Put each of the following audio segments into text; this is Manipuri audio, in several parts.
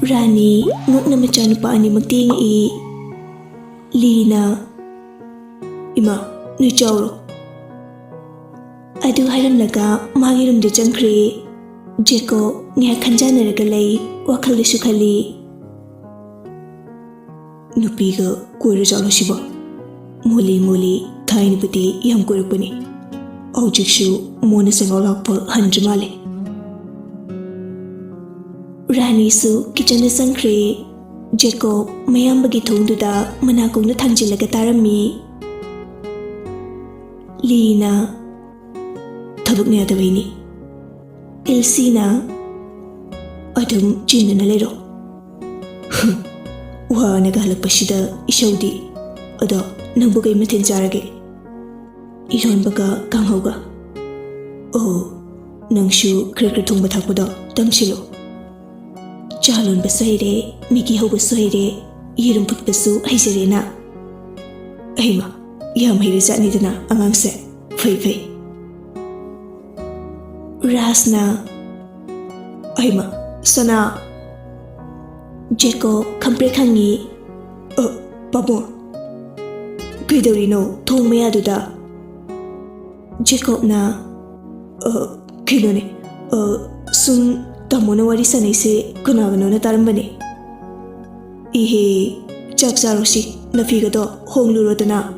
Rani ngokna machanupa ani magting I Lina Ima ni chawro Adu hairam laga magirum de jangkri Jeko ngaya khanjana ragalai wakal desu khali Nupiga koira jalo shiba Muli thaini pati yam korupani Aujikshu mona sengolak pa hanjamale Rani su kitchen na sangkri Jacob mayambagi thongduda manakong na thangjilaga tarami Lina thabuk na yadawaini Elsina adum chinna na lero Wa nagahalagpasida isawdi Ado nangbugay matin jarage Iron baga kanghawga Oh nangshu krakra thongba thakpada tamsilo Chalon basoire, Miki ho basoire, Yirum put basu, Haizerena. Aima, Yam Hirizanidana, among se, Fay. Rasna Aima, Sana Jeko, Kamprekangi, Babu Gridorino, Tong Meaduda Jacob na, Kilone, Sun. Tamona wari sanay se kunagano na tarambani. Ihe chaksaro si nafiga to hongluro na.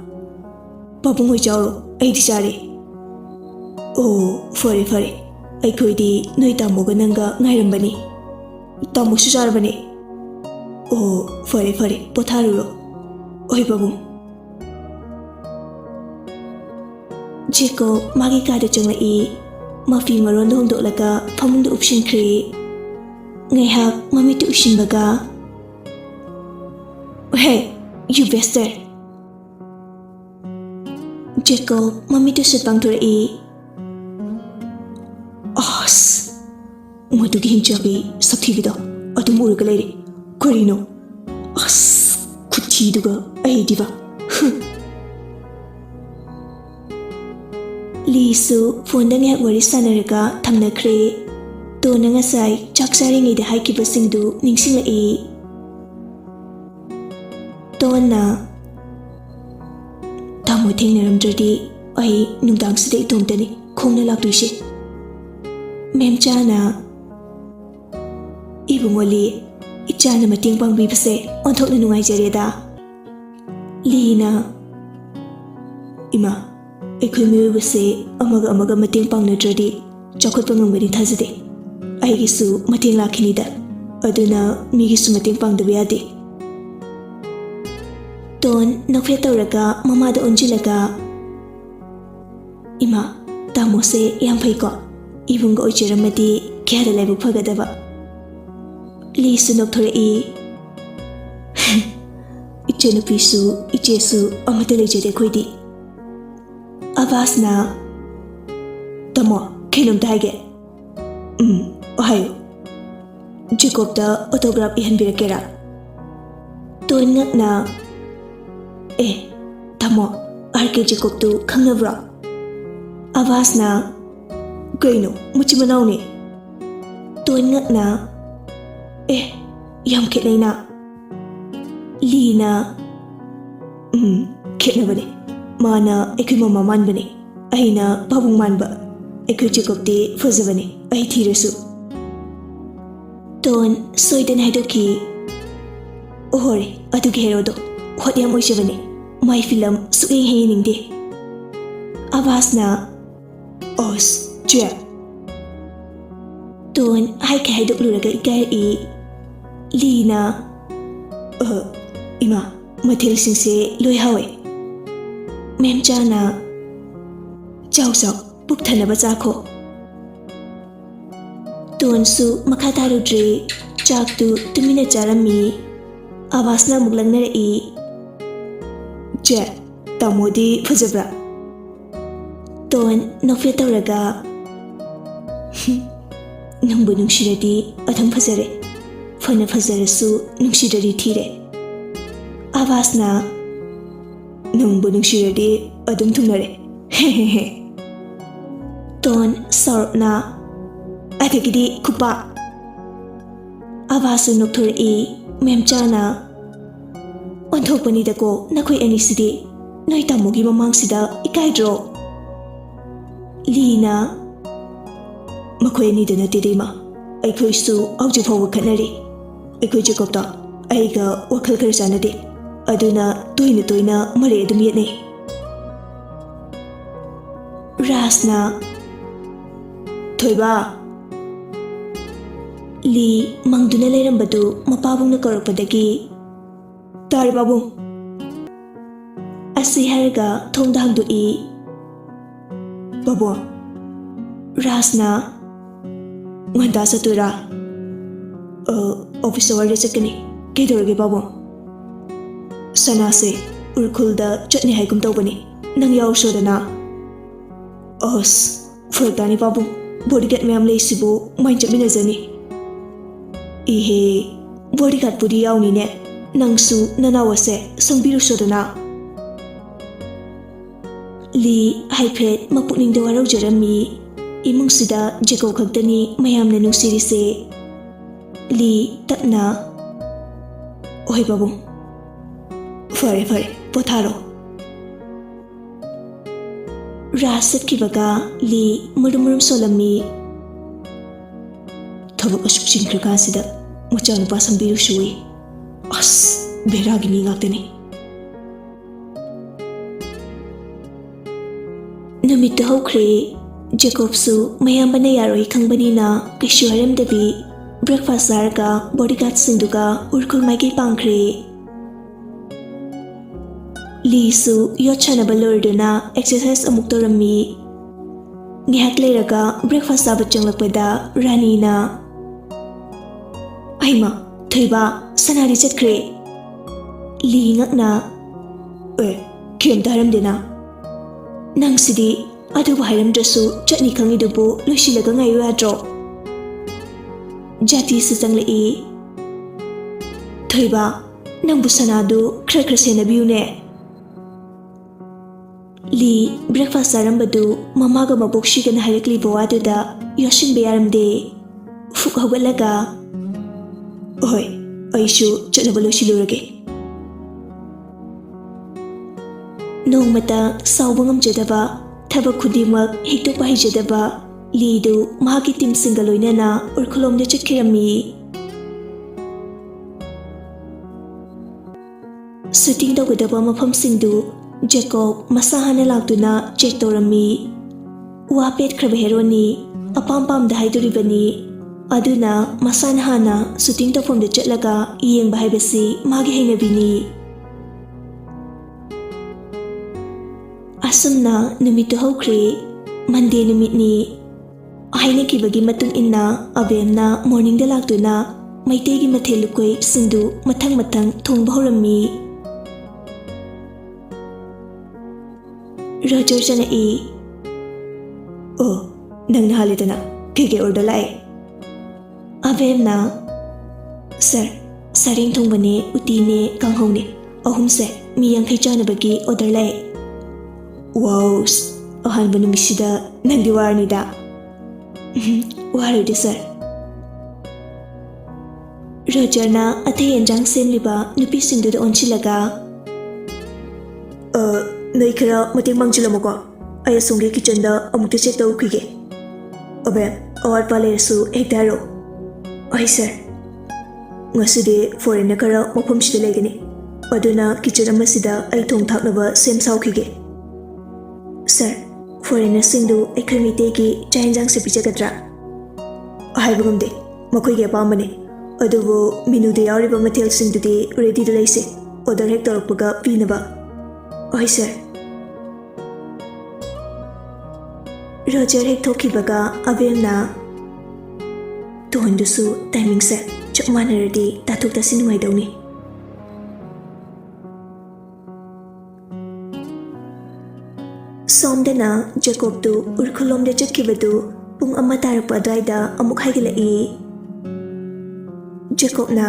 Papungoy chawro ay di sari. Oh, fare. Ay koy di noy tamo ka nanga ngayrambani. Tamo susarabani. Oh, fare potharuro. Oy babung. Jeko magi kada changla I. Mafi maron dong dok laga pamung do option kri Ngayhak mami tu option baga Hey, you bastard Jacob mami tu setbang tu I As Madu gihin jabi sakti bido Adu muru galeri Korino As Kuti duga ay diba Lisu phone da ngak wari sanaraga thamnakre to nanga sai chaksari ngai da haiki basingdu ningsingla I to na tamu thingnaram jodi ai nungdang sidai tomtani khongna laktuise memcha na ibungoli ichana mating pangbi base onthokna nungai jareda Lina Ima Ekoi miwase amaga mating pangnadrodi chakotpa ngamgani thazade aigisu mating lakhinida aduna migisu mating pangdaba yade ton nokfe tawraga mamada onjilaga Ima tamose yam phaiko ibunga oicheramadi kyara laibu phagadaba Lisu nokthore I Ichenupisu ichesu amata lejade khoidi Avasna Tamo, Kinum Dage Ohio Jacob da autograph ihan birakera Toin ngak na Tamo, Arke Jacob tu Kangnavra Avasna Gaino, Muchimanaw ni Toin ngak na Yam kitnay na Lina Kitna ba ni Mana ekoi mama man bani aina babung man ba ekoi Jacob de fazabani ai thirasu ton soidan haidoki ohore adu gerodo khodyam oisabani my film sugi heining de avasna os je ton hai ka haidok luraga ikai I Lina Ima mathil singse loi hawe Memcha na Chawsaw Buktanaba Chakho Tuansu Makhatarudri Chaktu Tumina Charami Avasna Muglangnara I Je Tamodi Fazabra Tuan Nokfe Tawraga Nangbu Nungshiradi Atham Fazare Fana Fazarasu Nungshiradi Thire Avasna Nungbu Nungshiradi Adum Thunare Hehehe Ton Sarna Athagidi Kupa Avasu nokthorei memchana onthokpanidako nakhoi anisidi noi tamugi mamangsida ikaidro Lina makhoi ani dana tidima aikhoi su auju phawa khanari aikhoi Jacobta aiga wakhal khar sanade aduna toina mare adum yetne Rasna Thoiba Li mangduna leirambadu mapabungna karakpadagi Tari babung Asi haraga thongda hangdoi Babung Rasna Nganda satura Office award chakani kedorge babung Sanase urkhulda chatni haigum tawbani nang yaw sodana Os Furtani babung bodyguard mayam leisibu main chapminazani Ihe bodyguard pudi yauni ne nangsu nanawase sangbiru sodana Li haiphet mapukning da warau jarami imung sida Jacob khaktani mayam na nungsirise Li tapna Oi babung Fare potharo Rasat kibaga Li murum solami Thabak asuk chinkrika sida mucha nupa sambiru shui As beragi mi ngaktani Namit hokre Jacob su mayam bana yaroi khangbani na kishu haram dabi breakfast zarga bodyguard sinduga urkul maigi pangkre Li su yochana balorduna exercise amuk torami ngihak leiraga breakfast saba changlakpada Rani na Aima Thoiba sanari chatkre Li ngakna kem daram dena Nang sidi adubu hairam drasu chutney khangidubu loisilaga ngayu adro Jati su changlei Thoiba nangbu sanadu khra senabiu ne Li breakfast arambadu mamaga mabokshi gana harakli bawaduda yoshin beyaramde fuk hawalaga Oi aishu chutnabalo shilurage Nongmata saubangam jadaba thaba khudimak hiktok bahijadaba Lidu mahagi tim singaloinana urkhulomda chatkirami Shooting tawgadaba mafam singdu Jacob masahana lagduna check torami Wapet khraba heroni apam da haiduribani aduna masana hana shooting tawfamda chatlaga yengba haibasi magi hainabini Asumna numitu hokre Monday numitni Ahaina kibagi matung inna abemna morning da lagduna maitegi mathelukoi singdu mathang thongba horami Roger jana nang nahalidana kege order lai Abemna Sir saring thongbane utine kanghone ahum se mi yang khai chana bagi order lai Wow ahan banu misida nang diwarni da Warudi sir Roger na athe enjang semliba nupi singdu da onchilaga Noi khara mating mangchilamako aya songi kitchen da amukte check taw khige Abe awar pale su ekdaro Ai sir Ngaside foreign khara mafam sida legani aduna kitchen amasida ai thong thaknaba sem saw khige Sir foreigner singdu ekremite ki chainjang se pichagadra Aibagumde makoi ge pamane adubu menu de yariba matel singdu de ready to laise order hek torokpaga pinaba Ai sir Roger hek thokibaga abemna Tuhundusu timing set chakmanaradi tathuk tasin nuaidawni Somdana Jacob tu urkhulomda chatkibadu pung amma tarakpa adwaida amuk haigalai Jacob na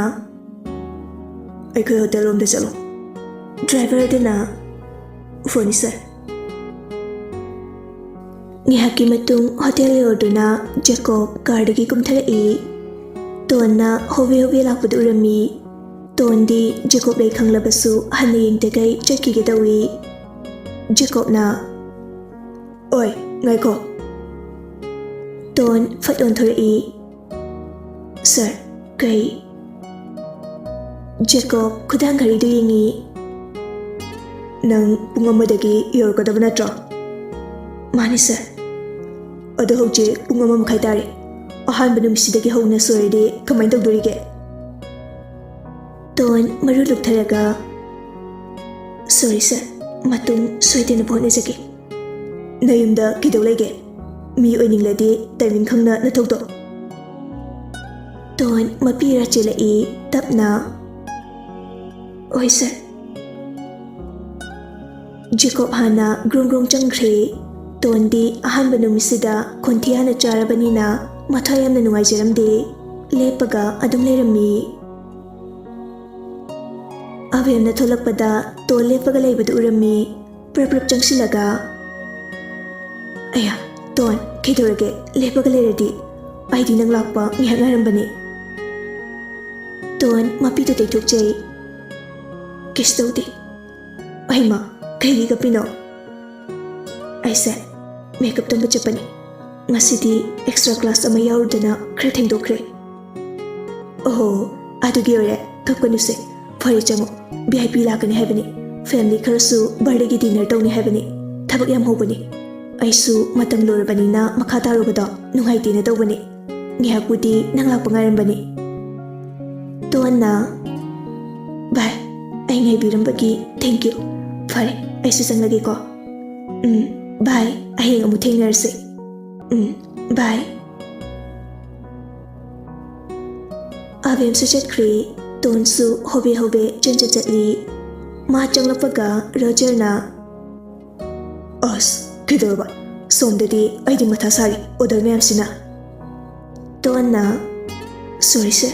Aikhoi hotel lomda chalo Driver dana phone sir Ngihaki matung hotel yorduna Jacob car dagi kumtharai Tonna hove hove lakpadu urami. Tondi Jacob lay khanglabasu hanna yengtagai chakige dawi. Jacob na Oi, ngaiko. Ton fat on thorai. Sir, kai. Jacob khudang gari du yengi. Nang pung amadagi yorgadaba natro. Mani sir. Ado hojje pung ama makhai tare. Ahanba numisidagi howna soirde kamai tawdorige. Ton maru luktharaga. Sorry sir, matung soidena phonajage. Nayumda kidau lege. Mi oiningladi timing khangna nathokdo. Ton mapira chelai tapna. Oi sir. Jacob hana grong changkhre. Tondi ahanba numisida khonthiyana charabanina mathayamna nungaijaramde lepaga adum lerami. Avemna tholakpada to lepaga leibadu urami prap changsilaga. Aya, Ton, kidorage lepaga leradi aidi nang lakpa ngihangarambani. Ton mapitu teitukjai. Kistodi. Aima, kaigi kapino. I said, makeup tamba chapani. Ngasidi extra class ama yaurudana khra thengdokre. Oh, adugi ore kapkanuse. Fare chango VIP lakani haibani. Family kharasu birthday gi dinner tawni haibani. Thabak yam hobani. Aisu matam lorabani na makha tarubada nungai tina tawbani. Ngihakudi nang lakpa ngarambani. Tonna bye. Ai ngai birambagi thank you. Fare aisu sanglagi ko. Bye. Ahing amu thengnarse. Bye. Avem su chatkri. Tonsu hobe chatli. Ma changlakpaga Roger na. As kidorba. Somdadi aidi matha sari order mayam sina. Tonna sorry sir.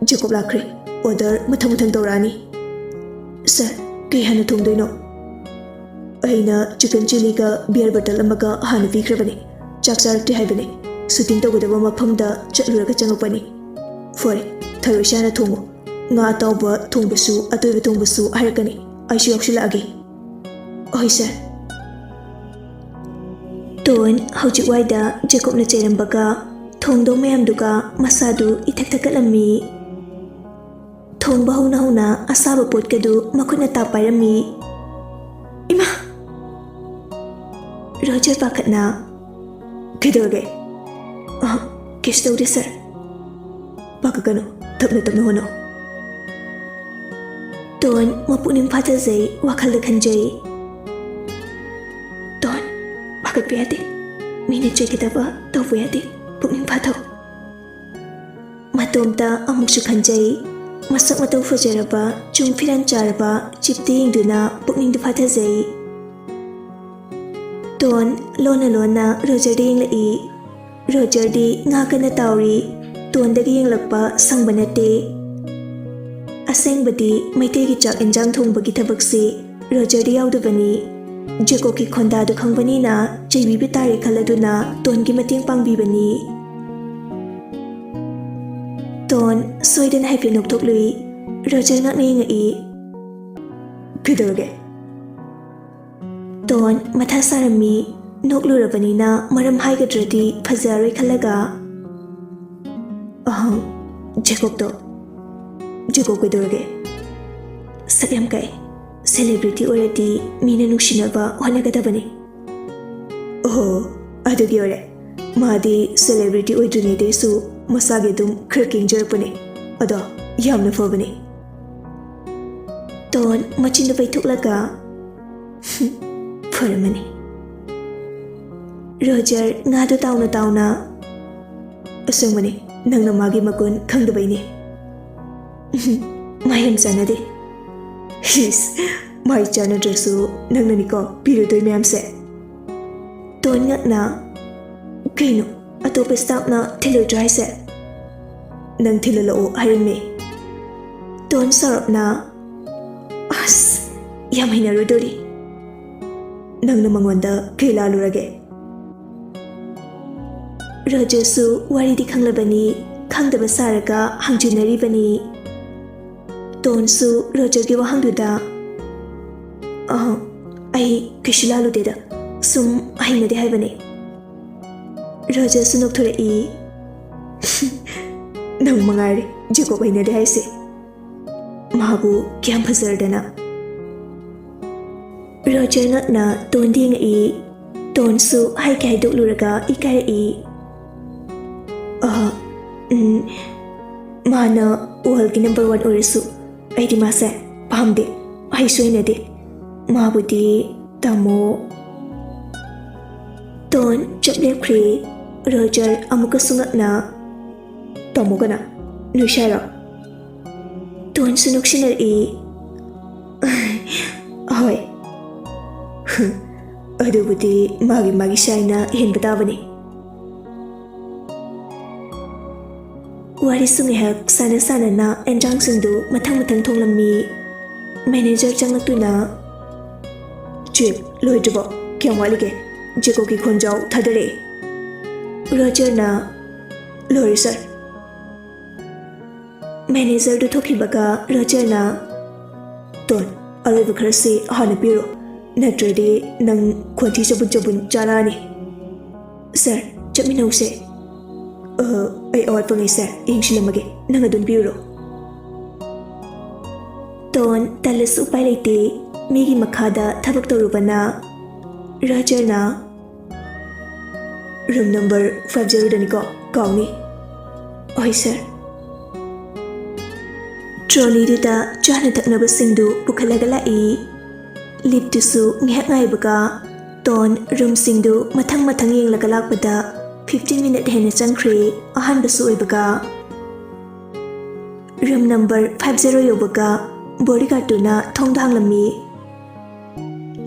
Jacob lakre. Order mathang tawrani. Sir, kay hana thongdoino. Aina chicken chili ka beer bottle amaga hana pikrabani. Chak charakte haibani. Shooting tawgadaba mafamda chatluraga changapani. Fore, tharoishana thongo. Nga tawba thongbasu atoiba thongbasu harakani. Aishu yakshilagi. Oi sir. Ton hauji waida Jacob na chairambaga thongdo mayamduga masadu ithak-thakalami. Thongba hona asaba potkadu makhutna tapairami. Ima! Roger pakatna. Kidorge. Kistodi sir. Pakagano, tapna hono. Ton mapuning patazay wakhalda khanjay. Ton, bakit piyate? Minute kitaba tawpuyate. Puning pataw. Matomta amukshu khanjay. Masak mataw fajaraba, chung firan charaba, chipti ingduna puning patazay. Ton lona Roger di inglai. Roger di ngakana tawri. Ton dagi inglakpa sangbanate. Asengbadi maitegi chak enjang thongbagi thabakse Roger di yaudabani. Jacob ki khonda du khangbani na jaibi bitari khaladuna Ton ki mating pangbibani. Ton soidan haipi noktoklui. Roger ngakna ngai. Kidorge. Ton matha sarami noklurabani na maram haigadradi phajaroi khalaga. Jacob to. Jacob kidorge. Sakyam kai. Celebrity already mina nushinaba honagadabani. Oh, adugi ore. Madi celebrity oidrine su masage dum cracking jerpani. Ado yamna fobani. Ton machinda paithuklaga. Faramani. Roger ngadu tauna. Asungmani nangna magi makun khangdabaini. Mayam sanade. His, my channel dress nanganiko pirudoi mayamse. Ton ngakna. Kaino atopa staff na thilo dry set. Nang thilalo hairame. Ton sarap na. As, yamay na rodori. Nang namangwanda kailalurage. Roger su wari di khanglabani ꯈꯪꯗꯕ ꯁꯥꯔꯒ ꯍꯪꯖꯤꯟꯅꯔꯤꯕꯅꯤ꯫ ꯇꯣꯟꯁꯨ ꯔꯣꯖꯔꯒꯤ ꯋꯥꯍꯪꯗꯨꯗ ꯑꯩ ꯀꯩꯁꯨ ꯂꯥꯜꯂꯨꯗꯦꯗ, ꯁꯨꯝ ꯍꯩꯅꯗꯦ ꯍꯥꯏꯕꯅꯤ꯫ ꯔꯣꯖꯔꯁꯨ ꯅꯣꯛꯊꯣꯔꯛꯏ, ꯅꯪ ꯃꯉꯥꯏꯔꯦ ꯖꯦꯀꯣꯕ ꯍꯩꯅꯗꯦ ꯍꯥꯏꯁꯦ, ꯃꯥꯕꯨ ꯀꯌꯥꯝ ꯐꯖꯔꯗꯅ꯫ ꯔꯣꯖꯔ ꯉꯛꯅ ꯇꯣꯟꯗ ꯌꯦꯡꯉꯛꯏ꯫ ꯇꯣꯟꯁꯨ ꯍꯥꯏꯒꯦ ꯍꯥꯏꯗꯣꯛꯂꯨꯔꯒ ꯏꯀꯥꯏꯔꯛꯏ꯫ ꯃꯥꯅ ꯋꯥꯔꯜꯒꯤ ꯅꯝꯕꯔ 1 ꯑꯣꯏꯔꯁꯨ ꯑꯩꯗꯤ ꯃꯥꯁꯦ ꯄꯥꯝꯗꯦ, ꯍꯩꯁꯨ ꯍꯩꯅꯗꯦ, ꯃꯥꯕꯨꯗꯤ ꯇꯥꯃꯣ꯫ ꯇꯣꯟ ꯆꯞ ꯂꯦꯞꯈ꯭ꯔꯦ꯫ ꯔꯣꯖꯔ ꯑꯃꯨꯛꯀꯁꯨ ꯉꯛꯅ, ꯇꯥꯃꯣ ꯀꯅꯥ, ꯅꯣꯏ ꯁꯥꯏꯔꯣ? ꯇꯣꯟꯁꯨ ꯅꯣꯛꯁꯤꯟꯅꯔꯛꯏ, ꯍꯣꯏ, ꯑꯗꯨꯕꯨꯗꯤ ꯃꯥꯒꯤ ꯁꯥꯏꯅ ꯍꯦꯟꯕ ꯇꯥꯕꯅꯤ꯫ ꯋꯥꯔꯤꯁꯨ ꯉꯥꯏꯍꯥꯛ ꯁꯥꯟꯅ ꯁꯥꯟꯅꯅ ꯑꯦꯟꯖꯥꯡꯁꯤꯡꯗꯨ ꯃꯊꯪ ꯃꯊꯪ ꯊꯣꯡꯂꯝꯃꯤ꯫ ꯃꯦꯅꯦꯖꯔ ꯆꯪꯂꯛꯇꯨꯅ, ꯆꯦꯛ ꯂꯣꯏꯗ꯭ꯔꯤꯕꯣ? ꯀꯌꯥꯝ ꯋꯥꯠꯂꯤꯒꯦ? ꯖꯦꯀꯣꯕꯀꯤ ꯈꯣꯟꯖꯥꯎ ꯊꯥꯗꯔꯛꯑꯦ꯫ ꯔꯣꯖꯔꯅ, ꯂꯣꯏꯔꯦ ꯁꯥꯔ꯫ ꯃꯦꯅꯦꯖꯔꯗꯨ ꯊꯣꯛꯈꯤꯕꯒ ꯔꯣꯖꯔꯅ, ꯇꯣꯟ, ꯑꯔꯣꯏꯕ ꯈꯔꯁꯤ ꯍꯥꯟꯅ ꯄꯤꯔꯣ, ꯅꯠꯇ꯭ꯔꯗꯤ ꯅꯪ ꯈꯣꯟꯊꯤ ꯆꯕꯨꯟ ꯆꯕꯨꯟ ꯆꯥꯔꯛꯑꯅꯤ꯫ ꯁꯥꯔ, ꯆꯠꯃꯤꯟꯅꯧꯁꯦ꯫ ꯑꯩ ꯑꯋꯥꯠꯄꯉꯩ ꯁꯥꯔ ꯌꯦꯡꯁꯤꯜꯂꯝꯃꯒꯦ, ꯅꯪ ꯑꯗꯨꯝ ꯄꯤꯔꯨꯔꯣ꯫ ꯇꯣꯟ ꯇꯜꯂꯁꯨ ꯎꯄꯥꯏ ꯂꯩꯇꯦ, ꯃꯤꯒꯤ ꯃꯈꯥꯗ ꯊꯕꯛ ꯇꯧꯔꯨꯕꯅ꯫ ꯔꯣꯖꯔꯅ, ꯔꯨꯝ ꯅꯝꯕꯔ 50ꯗꯅꯤꯀꯣ, ꯀꯥꯎꯅꯤ꯫ ꯍꯣꯏ ꯁꯥꯔ꯫ ꯇ꯭ꯔꯣꯂꯤꯗꯨꯗ ꯆꯥꯅ ꯊꯛꯅꯕꯁꯤꯡꯗꯨ ꯄꯨꯈꯠꯂꯒ ꯂꯥꯛꯏ꯫ ꯂꯤꯐꯇꯨꯁꯨ ꯉꯥꯏꯍꯥꯛ ꯉꯥꯏꯕꯒ ꯇꯣꯟ ꯔꯨꯝꯁꯤꯡꯗꯨ ꯃꯊꯪ ꯃꯊꯪ ꯌꯦꯡꯂꯒ ꯂꯥꯛꯄꯗ 15 ꯃꯤꯅꯠ ꯍꯦꯟꯅ ꯆꯪꯈ꯭ꯔꯦ, ꯑꯍꯥꯟꯕꯁꯨ ꯑꯣꯏꯕꯒ꯫ ꯔꯨꯝ ꯅꯝꯕꯔ 50 ꯌꯧꯕꯒ ꯕꯣꯗꯤꯒꯥꯔꯗꯇꯨꯅ ꯊꯣꯡꯗ ꯍꯥꯡꯂꯝꯃꯤ꯫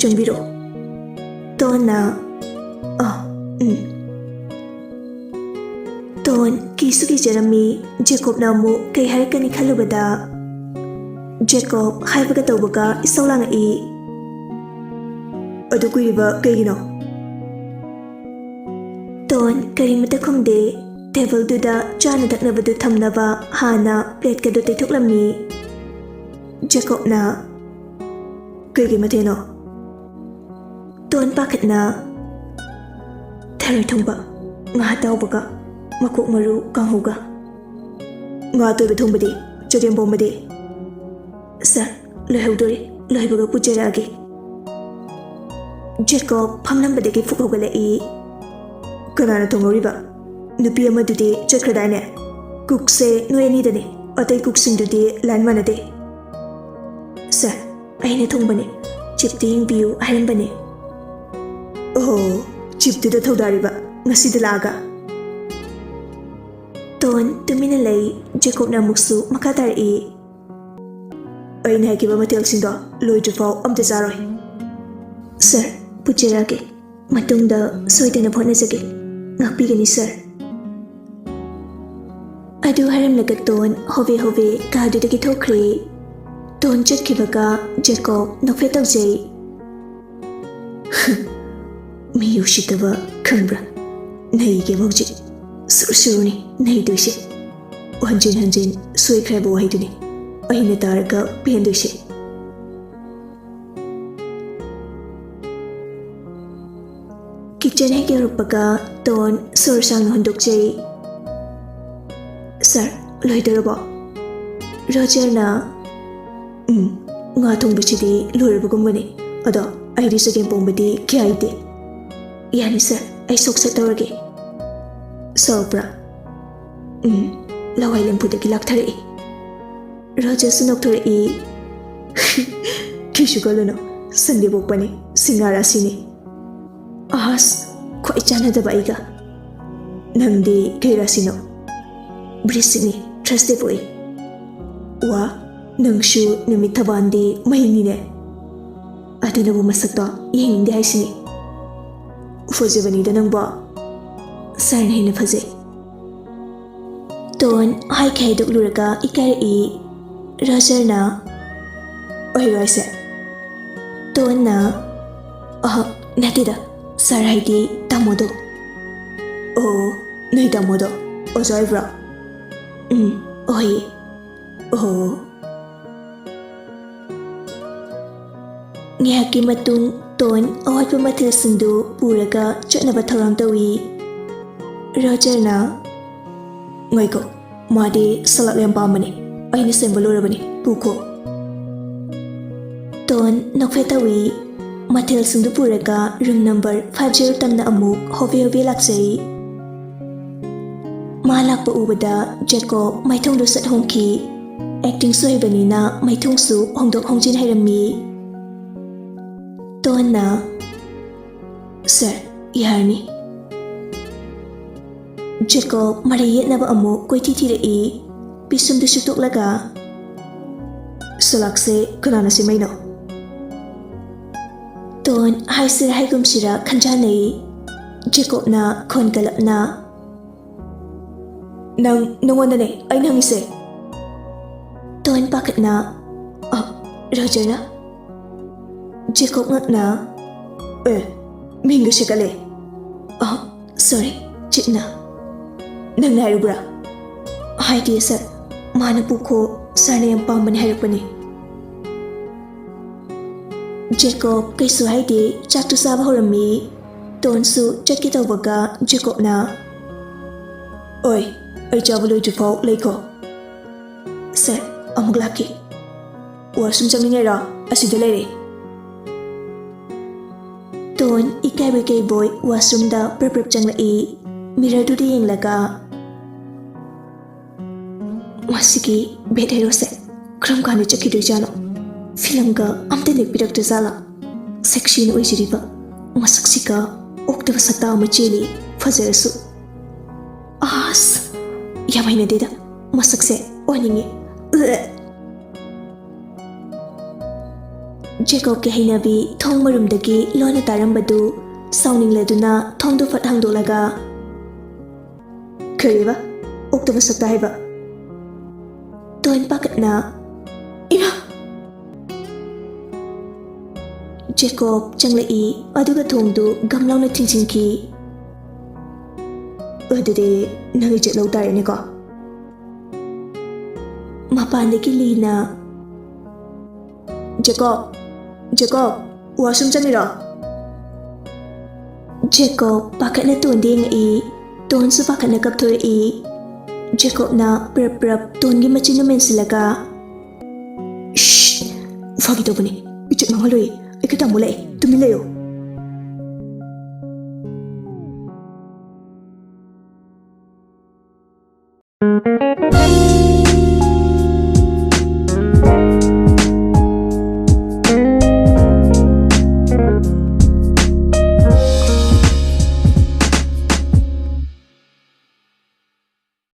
ꯆꯪꯕꯤꯔꯣ꯫ ꯇꯣꯟꯅ, ꯇꯣꯟ ꯀꯤꯁꯨ ꯀꯤꯖꯔꯝꯃꯤ꯫ ꯖꯦꯀꯣꯕꯅ ꯑꯃꯨꯛ ꯀꯩ ꯍꯥꯏꯔꯛꯀꯅꯤ ꯈꯜꯂꯨꯕꯗ ꯖꯦꯀꯣꯕ ꯍꯥꯏꯕꯒ ꯇꯧꯕꯒ ꯏꯁꯧ ꯂꯥꯡꯉꯛꯏ꯫ ꯑꯗꯨ ꯀꯨꯏꯔꯤꯕ ꯀꯩꯒꯤꯅꯣ? ꯇꯣꯟ ꯀꯔꯤꯃꯇ ꯈꯨꯝꯗꯦ꯫ ꯇꯦꯕꯜꯗꯨꯗ ꯆꯥꯅ ꯊꯛꯅꯕꯗꯨ ꯊꯝꯅꯕ ꯍꯥꯟꯅ ꯄ꯭ꯂꯦꯠꯀꯗꯨ ꯇꯩꯊꯣꯛꯂꯝꯃꯤ꯫ ꯖꯦꯀꯣꯕꯅ, ꯀꯩꯒꯤ ꯃꯊꯦꯜꯅꯣ? ꯇꯣꯟ ꯄꯥꯈꯠꯅ, ꯊꯔꯣꯏ ꯊꯣꯡꯕ, ꯉꯥ ꯑꯇꯥꯎꯕꯒ, ꯃꯀꯣꯛ ꯃꯔꯨ ꯀꯥꯡꯍꯧꯒ꯫ ꯉꯥ ꯑꯇꯣꯏꯕ ꯊꯣꯡꯕꯗꯤ? ꯆꯒꯦꯝ ꯄꯣꯝꯕꯗꯤ? ꯁꯥꯔ, ꯂꯣꯏꯍꯧꯗꯣꯔꯦ, ꯂꯣꯏꯕꯒ ꯄꯨꯖꯔꯛꯑꯒꯦ꯫ ꯖꯦꯀꯣꯕ ꯐꯝꯂꯝꯕꯗꯒꯤ ꯐꯨꯛ ꯍꯧꯒꯠꯂꯛꯏ꯫ ꯀꯅꯥꯅ ꯊꯣꯡꯍꯧꯔꯤꯕ? ꯅꯨꯄꯤ ꯑꯃꯗꯨꯗꯤ ꯆꯠꯈ꯭ꯔꯗꯥꯏꯅꯦ? ꯀꯨꯛꯁꯦ ꯅꯣꯏ ꯑꯅꯤꯗꯅꯤ, ꯑꯇꯩ ꯀꯨꯛꯁꯤꯡꯗꯨꯗꯤ ꯂꯥꯏꯟ ꯃꯥꯟꯅꯗꯦ꯫ ꯁꯥꯔ, ꯑꯩꯅ ꯊꯣꯡꯕꯅꯦ, ꯆꯤꯞꯇ ꯌꯦꯡꯕꯤꯌꯨ ꯍꯥꯏꯔꯝꯕꯅꯦ꯫ ꯑꯣꯍꯣ, ꯆꯤꯞꯇꯨꯗ ꯊꯧꯗꯥꯔꯤꯕ, ꯉꯁꯤꯗ ꯂꯥꯛꯑꯒ? ꯇꯣꯟ ꯇꯨꯃꯤꯟꯅ ꯂꯩ꯫ ꯖꯦꯀꯣꯕꯅ ꯑꯃꯨꯛꯁꯨ ꯃꯈꯥ ꯇꯥꯔꯛꯏ, ꯑꯩꯅ ꯍꯥꯏꯈꯤꯕ ꯃꯊꯦꯜꯁꯤꯡꯗꯣ ꯂꯣꯏꯗ꯭ꯔꯤꯐꯥꯎ ꯑꯝꯇ ꯆꯥꯔꯣꯏ꯫ ꯁꯥꯔ, ꯄꯨꯖꯔꯛꯑꯒꯦ, ꯃꯇꯨꯡꯗ ꯁꯣꯏꯗꯅꯕ ꯍꯣꯠꯅꯖꯒꯦ, ꯉꯥꯛꯄꯤꯒꯅꯤ ꯁꯥꯔ꯫ ꯑꯗꯨ ꯍꯥꯏꯔꯝꯂꯒ ꯇꯣꯟ ꯍꯣꯕꯦ ꯍꯣꯕꯦ ꯀꯥꯗꯨꯗꯒꯤ ꯊꯣꯛꯈ꯭ꯔꯦ꯫ ꯇꯣꯟ ꯆꯠꯈꯤꯕꯒ ꯖꯦꯀꯣꯕ ꯅꯣꯛꯐꯦꯠ ꯇꯧꯖꯩ꯫ ꯃꯤ ꯎꯁꯤꯠꯇꯕ ꯈꯪꯕ꯭ꯔꯥ? ꯅꯩꯒꯦꯕ ꯍꯧꯖꯤꯛ, ꯁꯨꯔ ꯁꯨꯔꯅꯤ ꯅꯩꯗꯣꯏꯁꯦ꯫ ꯍꯟꯖꯤꯟ ꯍꯟꯖꯤꯟ ꯁꯣꯏꯈ꯭ꯔꯦ ꯍꯥꯏꯕ ꯋꯥꯍꯩꯗꯨꯅꯤ ꯑꯩꯅ ꯇꯥꯔꯒ ꯄꯦꯟꯗꯣꯏꯁꯦ꯫ ꯀꯤꯆꯟ ꯍꯦꯛ ꯌꯧꯔꯛꯄꯒ ꯇꯣꯟ ꯁꯣꯔ ꯁꯥꯡꯅ ꯍꯣꯟꯗꯣꯛꯆꯩ꯫ ꯁꯥꯔ, ꯂꯣꯏꯗꯣꯔꯕꯣ? ꯔꯣꯖꯔꯅ, ꯉꯥ ꯊꯣꯡꯕꯁꯤꯗꯤ ꯂꯣꯏꯔꯕꯒꯨꯝꯕꯅꯤ, ꯑꯗꯣ ꯑꯩꯗꯤ ꯆꯒꯦꯝ ꯄꯣꯝꯕꯗꯤ ꯀꯌꯥ ꯍꯩꯇꯦ꯫ ꯌꯥꯅꯤ ꯁꯥꯔ, ꯑꯩ ꯁꯣꯛ ꯁꯦꯠ ꯇꯧꯔꯒꯦ꯫ ꯁꯥꯎꯔꯛꯄ꯭ꯔꯥ? ꯂꯋꯥꯏ ꯂꯦꯝꯐꯨꯗꯒꯤ ꯂꯥꯛꯊꯔꯛꯏ꯫ ꯔꯣꯖꯔꯁꯨ ꯅꯣꯛꯊꯣꯔꯛꯏ꯫ ꯀꯩꯁꯨ ꯈꯜꯂꯨꯅꯨ, ꯁꯟꯗꯦ ꯄꯣꯛꯄꯅꯤ, ꯁꯤꯡꯍꯥ ꯔꯥꯁꯤꯅꯤ꯫ ꯑꯁ, ꯈ꯭ꯋꯥꯏ ꯆꯥꯟꯅꯗꯕ ꯑꯩꯒ꯫ ꯅꯪꯗꯤ ꯀꯩ ꯔꯥꯁꯤꯅꯣ? ꯕ꯭ꯔꯤꯁꯤꯛꯅꯤ, ꯊ꯭ꯔꯁꯗꯦ ꯄꯣꯛꯏ꯫ ꯋꯥ, ꯅꯪꯁꯨ ꯅꯨꯃꯤꯠ ꯊꯕꯥꯟꯗꯤ ꯃꯍꯤꯡꯅꯤꯅꯦ꯫ ꯑꯗꯨꯅꯕꯨ ꯃꯁꯛꯇꯣ ꯌꯦꯡꯅꯤꯡꯗꯦ ꯍꯥꯏꯁꯤꯅꯤ꯫ ꯐꯖꯕꯅꯤꯗ ꯅꯪꯕꯣ꯫ ꯁꯥꯔꯅ ꯍꯦꯟꯅ ꯐꯖꯩ꯫ ꯇꯣꯟ ꯍꯥꯏꯒꯦ ꯍꯥꯏꯗꯣꯛꯂꯨꯔꯒ ꯏꯀꯥꯏꯔꯛꯏ꯫ ꯔꯣꯖꯔꯅ, ꯑꯩꯔꯣ ꯍꯥꯏꯁꯦ? ꯇꯣꯟꯅ, ꯅꯠꯇꯦꯗ, ꯁꯥꯔ ꯍꯥꯏꯗꯤ ꯇꯥꯃꯣꯗꯣ꯫ ꯑꯣ, ꯅꯣꯏ ꯇꯥꯃꯣꯗꯣ ꯑꯣꯖꯥ ꯑꯣꯏꯕ꯭ꯔꯣ? Oi. Oh. Ngayaki matung ton awat pamathil sindu puraga chatnaba tharam tawi. Roger na ngai ko made salak yam pamani aina sembalorabani puko. Ton nakfetawi mathil sindu puraga room number 50 tamna amuk hobe laksai. Malakpa ubada Jacob maithong do sat hongki acting soibani na maithong su hongdok hongjin hairami. Ton na sir yarni. Jacob marayet na ba amu koiti thirai pisum du sutok laga salakse kanana si maino. Ton haisir haigum sira khanjanai Jacob na khon galap na nang nangwanda ne ay nangise. Ton pakat na Roger na Jacob ngak na mingo siya kali. Sorry chit na nang nairubra hai di sir mana puko sana yang pamani harapani. Jacob kaisu hai di chaktu saba horami. Ton su chakki tawbaga Jacob na oi ay jabaloy jufau leiko. Sir amuk laki washroom janglingai ra asida leire. Ton ikai bekai boy washroom da prep janglai mirror du di yenglaga masiki bed hero se kram kane chakki du jano film ga amte ne pirak de zala section oi jiriba masaksika oktaba sata macheli fazerasu as yamaina deda masakse oningi. Jacob ke hainabi thong marumdagi lona tarambadu sauning leduna thong du fat hangdolaga kariba oktaba sata haiba. Ton pakatna ima. Jacob changlai aduga thongdu gamlauna thingchingki adede nangi jetlau tare ne ko. Mapandagi lina Jacob washroom changira. Jacob pakatna tondi ngai ton su pakatna kapthori. Jacob na prap tongi machino mensilaga shh fagi to bani ichit mangaloi ikata mulai tumileo.